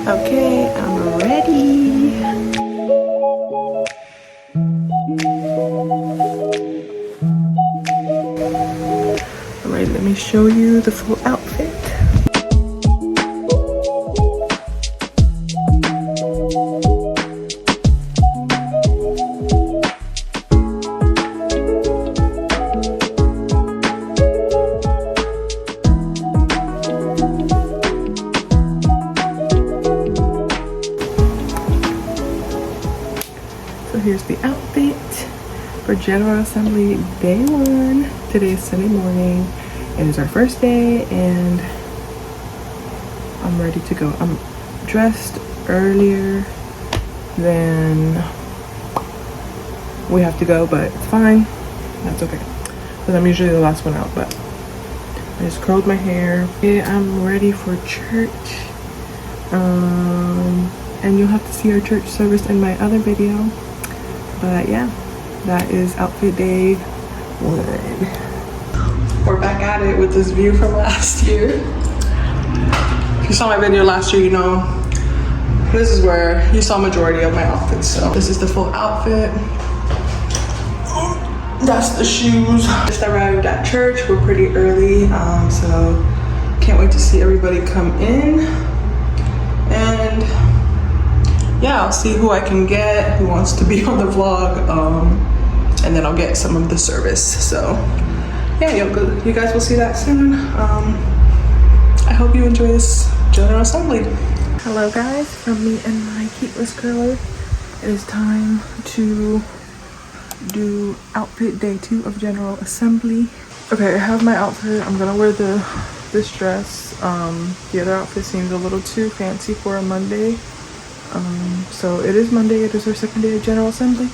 Okay, I'm ready. Alright, let me show you the full outfit. So here's the outfit for General Assembly Day 1. Today is Sunday morning. It is our first day and I'm ready to go. I'm dressed earlier than we have to go, but it's fine. That's okay. Because I'm usually the last one out, but I just curled my hair. Yeah, I'm ready for church. And you'll have to see our church service in my other video. But yeah, that is outfit day 1. We're back at it with this view from last year. If you saw my video last year, you know this is where you saw majority of my outfits. So this is the full outfit. That's the shoes. Just arrived at church. We're pretty early, so can't wait to see everybody come in. And yeah, I'll see who I can get, who wants to be on the vlog, and then I'll get some of the service. So yeah, you guys will see that soon. I hope you enjoy this General Assembly. Hello guys, from me and my heatless curler. It is time to do outfit day 2 of General Assembly. Okay, I have my outfit. I'm gonna wear this dress. The other outfit seems a little too fancy for a Monday. So it is Monday. It is our second day of General Assembly.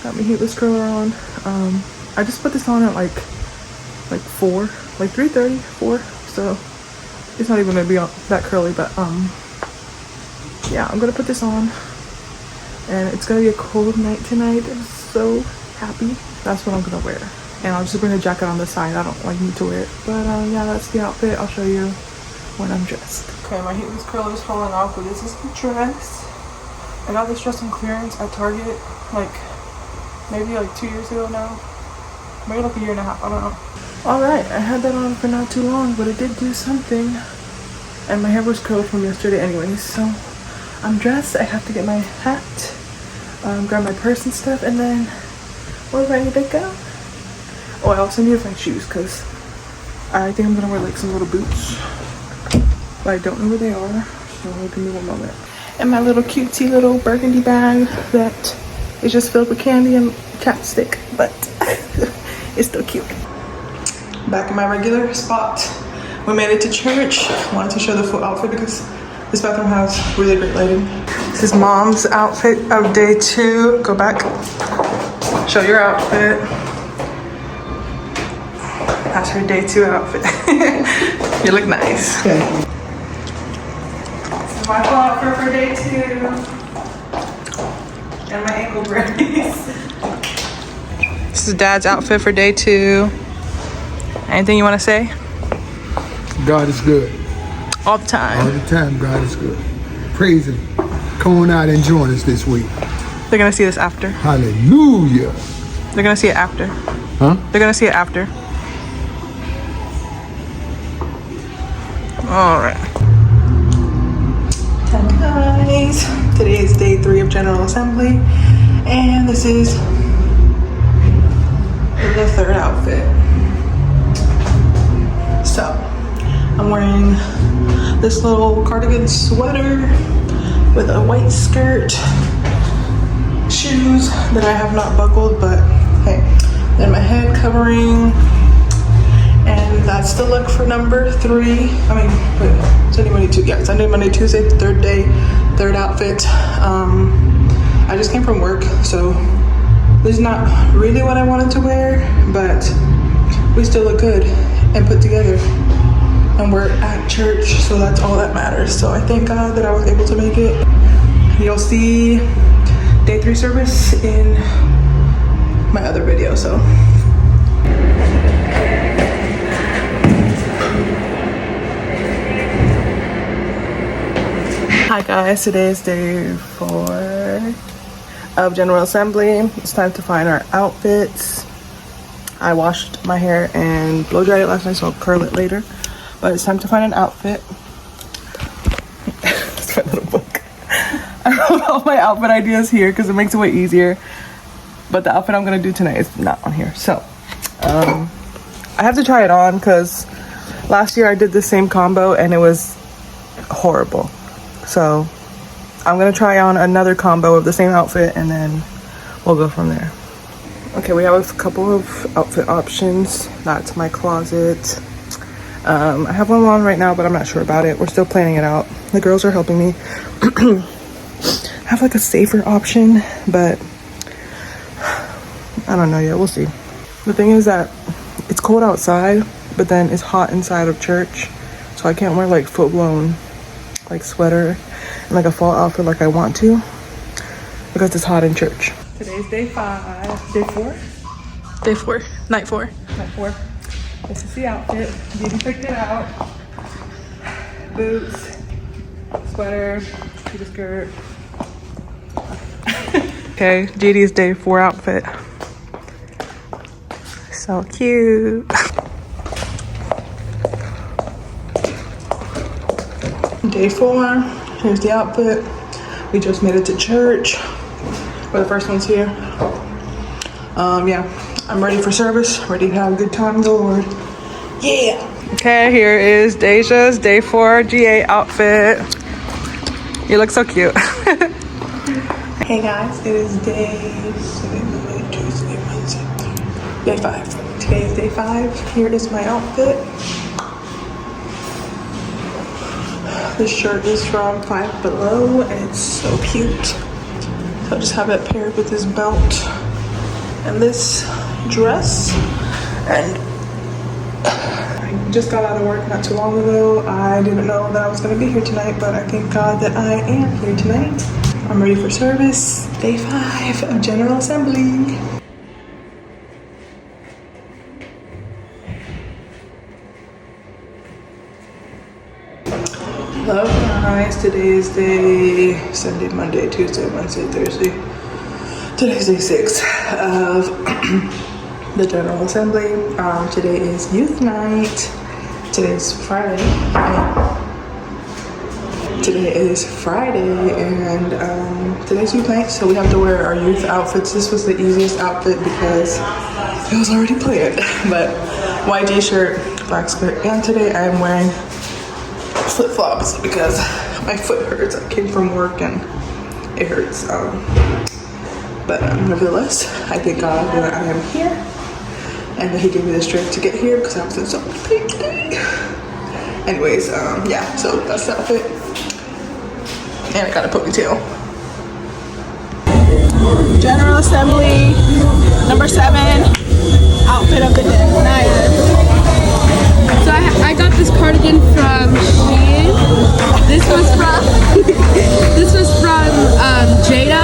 Got my heatless curler on. I just put this on at like 4, like 3:30, 4. So it's not even gonna be that curly, but yeah, I'm gonna put this on. And it's gonna be a cold night tonight. I'm so happy. That's what I'm gonna wear. And I'll just bring a jacket on the side. I don't need to wear it. But yeah, that's the outfit. I'll show you when I'm dressed. Okay, my heatless curler is falling off, but this is the dress. I got this dress on clearance at Target, maybe 2 years ago now. Maybe like a year and a half, I don't know. Alright, I had that on for not too long, but it did do something. And my hair was curled from yesterday anyways, so I'm dressed. I have to get my hat, grab my purse and stuff, and then we're ready to go. Oh, I also need my shoes because I think I'm gonna wear some little boots, but I don't know where they are, so give me one moment. And my little cutesy little burgundy bag that is just filled with candy and chapstick, but it's still cute. Back in my regular spot. We made it to church. Wanted to show the full outfit because this bathroom has really great lighting. This is Mom's outfit of day 2. Go back. Show your outfit. That's her day 2 outfit. You look nice. Okay. This is my full outfit for day 2. And my ankle brace. This is Dad's outfit for day 2. Anything you want to say? God is good. All the time. All the time, God is good. Praise Him. Come on out and join us this week. They're going to see this after. Hallelujah. They're going to see it after. Huh? They're going to see it after. All right. Hello guys. Today is day 3 of General Assembly. And this is the 3rd outfit. So, I'm wearing this little cardigan sweater with a white skirt, shoes that I have not buckled, but hey. Then my head covering, and that's the look for number 3. I mean, wait, Sunday, Monday, Tuesday. Yeah, Sunday, Monday, Tuesday, 3rd day, 3rd outfit. I just came from work, so this is not really what I wanted to wear, but we still look good and put together. And we're at church, so that's all that matters. So I thank God that I was able to make it. You'll see day 3 service in my other video, so. Hi guys, today is day 4 of General Assembly. It's time to find our outfits. I washed my hair and blow dried it last night, so I'll curl it later. But it's time to find an outfit. That's my little book. I wrote all my outfit ideas here because it makes it way easier. But the outfit I'm gonna do tonight is not on here. So, I have to try it on because last year I did the same combo and it was horrible. So I'm gonna try on another combo of the same outfit and then we'll go from there. Okay, we have a couple of outfit options. That's my closet. I have one on right now, but I'm not sure about it. We're still planning it out. The girls are helping me. I have like a safer option, but I don't know yet. We'll see. The thing is that it's cold outside, but then it's hot inside of church. So I can't wear like full-blown like sweater and like a fall outfit like I want to because it's hot in church. Today's day 5. Day 4? Day 4. Night 4. Night 4. This is the outfit. Didi picked it out. Boots, sweater, the skirt. Okay, Didi's day 4 outfit. So cute. Day 4, here's the outfit. We just made it to church. We're the first ones here. Yeah, I'm ready for service, ready to have a good time in the Lord. Yeah. Okay, here is Deja's day 4 GA outfit. You look so cute. Hey guys, it is day 5. Today is day 5. Here is my outfit. This shirt is from Five Below and it's so cute. So I just have it paired with this belt and this dress. And I just got out of work not too long ago. I didn't know that I was going to be here tonight, but I thank God that I am here tonight. I'm ready for service. Day 5 of General Assembly. Hello guys, today is day Sunday, Monday, Tuesday, Wednesday, Thursday. Today's day 6 of the General Assembly. Today is youth night. Today's Friday. Today is Friday and today's youth night, so we have to wear our youth outfits. This was the easiest outfit because it was already planned. But white t-shirt, black skirt, and today I am wearing flip-flops because my foot hurts. I came from work and it hurts. But nevertheless, I thank God that I am here and that He gave me the strength to get here because I was in so much pain today. Anyways, yeah, so that's the outfit. And I got a ponytail. General Assembly, number 7, outfit of the night. So I got this cardigan from Shein. This was from Jada,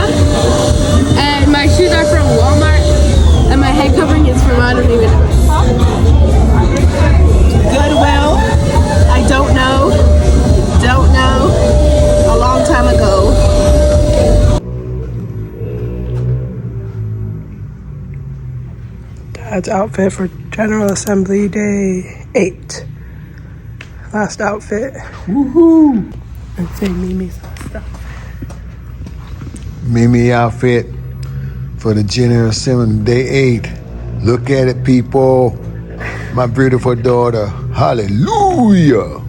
and my shoes are from Walmart, and my head covering is from I don't even know. Goodwill, I don't know, a long time ago. Dad's outfit for General Assembly Day 8. Last outfit. Woohoo! And say Mimi's stuff. Mimi outfit for the General Assembly Day 8. Look at it, people. My beautiful daughter. Hallelujah.